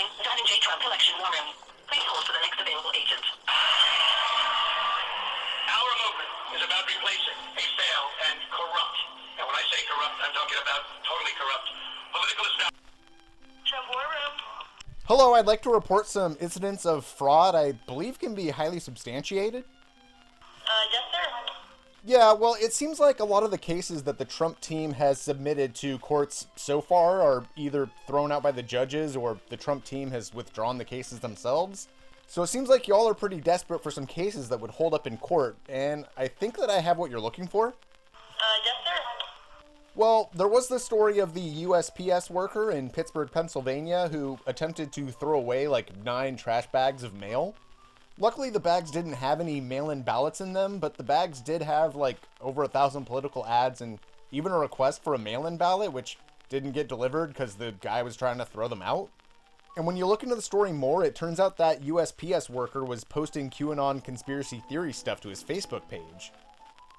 calling Donald J. Trump Election War Room. Please hold for the next available agent. Our movement is about replacing a failed and corrupt, and when I say corrupt, I'm talking about totally corrupt, political establishment. Trump War Room. Hello, I'd like to report some incidents of fraud I believe can be highly substantiated. Yes, sir. Yeah, well, it seems like a lot of the cases that the Trump team has submitted to courts so far are either thrown out by the judges or the Trump team has withdrawn the cases themselves. So it seems like y'all are pretty desperate for some cases that would hold up in court, and I think that I have what you're looking for. Yes, sir. Well, there was the story of the USPS worker in Pittsburgh, Pennsylvania, who attempted to throw away like 9 trash bags of mail. Luckily, the bags didn't have any mail-in ballots in them, but the bags did have like over 1,000 political ads and even a request for a mail-in ballot, which didn't get delivered because the guy was trying to throw them out. And when you look into the story more, it turns out that USPS worker was posting QAnon conspiracy theory stuff to his Facebook page.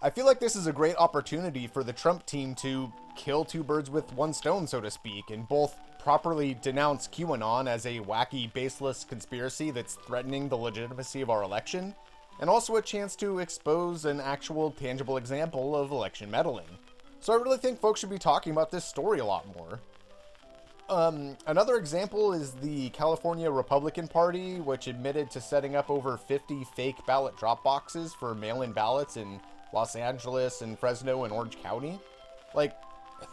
I feel like this is a great opportunity for the Trump team to kill 2 birds with 1 stone, so to speak, and both properly denounce QAnon as a wacky, baseless conspiracy that's threatening the legitimacy of our election, and also a chance to expose an actual, tangible example of election meddling. So I really think folks should be talking about this story a lot more. Another example is the California Republican Party, which admitted to setting up over 50 fake ballot drop boxes for mail-in ballots in Los Angeles and Fresno and Orange County. Like,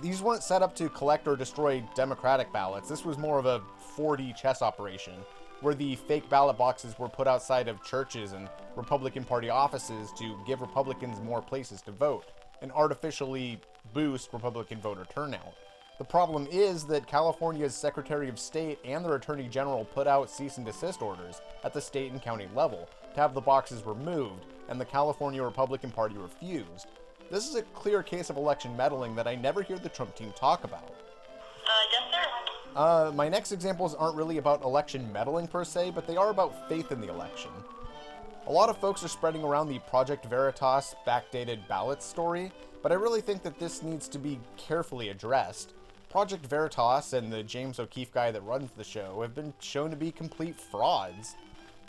these weren't set up to collect or destroy Democratic ballots. This was more of a 4D chess operation, where the fake ballot boxes were put outside of churches and Republican Party offices to give Republicans more places to vote, and artificially boost Republican voter turnout. The problem is that California's Secretary of State and their Attorney General put out cease and desist orders at the state and county level to have the boxes removed, and the California Republican Party refused. This is a clear case of election meddling that I never hear the Trump team talk about. Yes, sir. My next examples aren't really about election meddling per se, but they are about faith in the election. A lot of folks are spreading around the Project Veritas backdated ballots story, but I really think that this needs to be carefully addressed. Project Veritas and the James O'Keefe guy that runs the show have been shown to be complete frauds.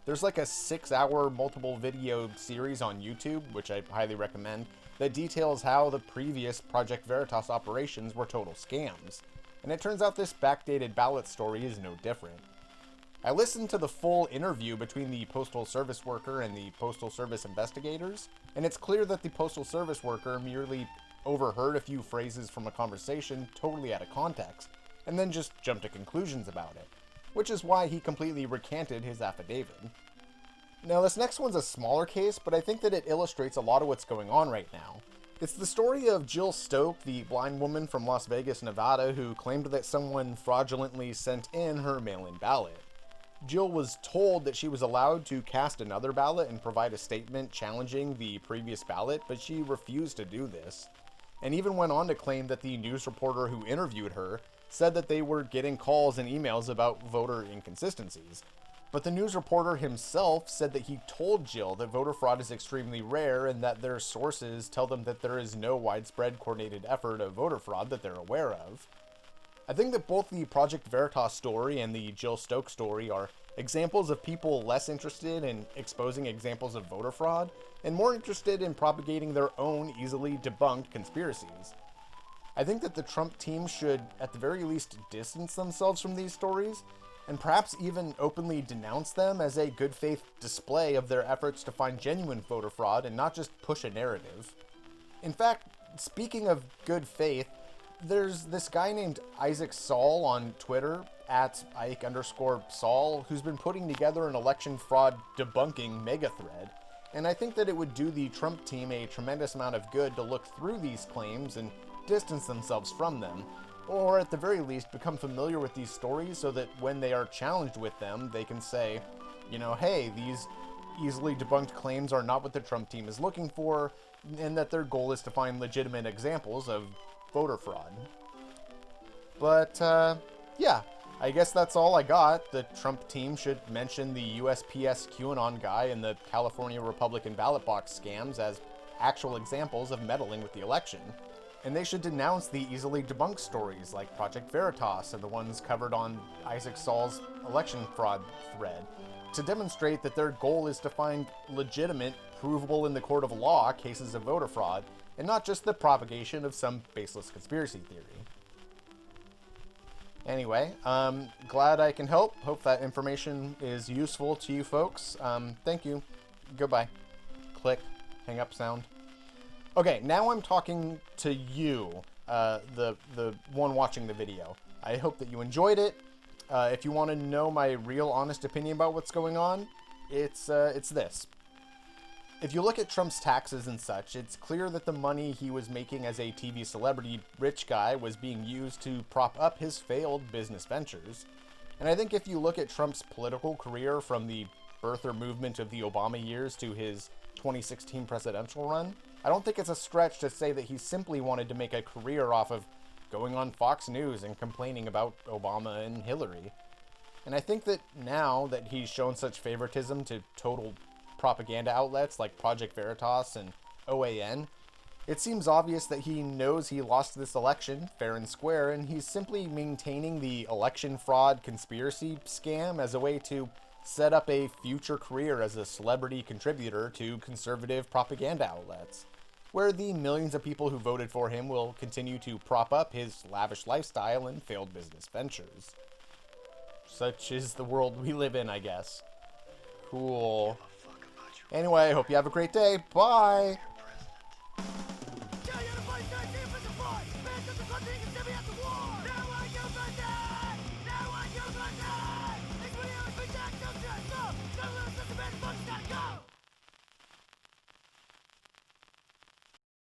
There's like a 6-hour multiple video series on YouTube, which I highly recommend, that details how the previous Project Veritas operations were total scams. And it turns out this backdated ballot story is no different. I listened to the full interview between the Postal Service worker and the Postal Service investigators, and it's clear that the Postal Service worker merely overheard a few phrases from a conversation totally out of context, and then just jumped to conclusions about it, which is why he completely recanted his affidavit. Now, this next one's a smaller case, but I think that it illustrates a lot of what's going on right now. It's the story of Jill Stoke, the blind woman from Las Vegas, Nevada, who claimed that someone fraudulently sent in her mail-in ballot. Jill was told that she was allowed to cast another ballot and provide a statement challenging the previous ballot, but she refused to do this, and even went on to claim that the news reporter who interviewed her said that they were getting calls and emails about voter inconsistencies. But the news reporter himself said that he told Jill that voter fraud is extremely rare and that their sources tell them that there is no widespread coordinated effort of voter fraud that they're aware of. I think that both the Project Veritas story and the Jill Stoke story are examples of people less interested in exposing examples of voter fraud and more interested in propagating their own easily debunked conspiracies. I think that the Trump team should, at the very least, distance themselves from these stories, and perhaps even openly denounce them as a good faith display of their efforts to find genuine voter fraud and not just push a narrative. In fact, speaking of good faith, there's this guy named Isaac Saul on Twitter, at Ike_Saul, who's been putting together an election fraud debunking mega thread. And I think that it would do the Trump team a tremendous amount of good to look through these claims and distance themselves from them, or at the very least become familiar with these stories so that when they are challenged with them, they can say, you know, hey, these easily debunked claims are not what the Trump team is looking for, and that their goal is to find legitimate examples of voter fraud. But, yeah, I guess that's all I got. The Trump team should mention the USPS QAnon guy and the California Republican ballot box scams as actual examples of meddling with the election. And they should denounce the easily debunked stories like Project Veritas and the ones covered on Isaac Saul's election fraud thread, to demonstrate that their goal is to find legitimate, provable in the court of law cases of voter fraud, and not just the propagation of some baseless conspiracy theory. Anyway, glad I can help. Hope that information is useful to you folks. Thank you. Goodbye. Click. Hang up sound. Okay, now I'm talking to you, the one watching the video. I hope that you enjoyed it. If you want to know my real honest opinion about what's going on, it's this. If you look at Trump's taxes and such, it's clear that the money he was making as a TV celebrity rich guy was being used to prop up his failed business ventures. And I think if you look at Trump's political career from the birther movement of the Obama years to his 2016 presidential run, I don't think it's a stretch to say that he simply wanted to make a career off of going on Fox News and complaining about Obama and Hillary. And I think that now that he's shown such favoritism to total propaganda outlets like Project Veritas and OAN, it seems obvious that he knows he lost this election fair and square, and he's simply maintaining the election fraud conspiracy scam as a way to set up a future career as a celebrity contributor to conservative propaganda outlets, where the millions of people who voted for him will continue to prop up his lavish lifestyle and failed business ventures. Such is the world we live in, I guess. Cool. Anyway, I hope you have a great day. Bye!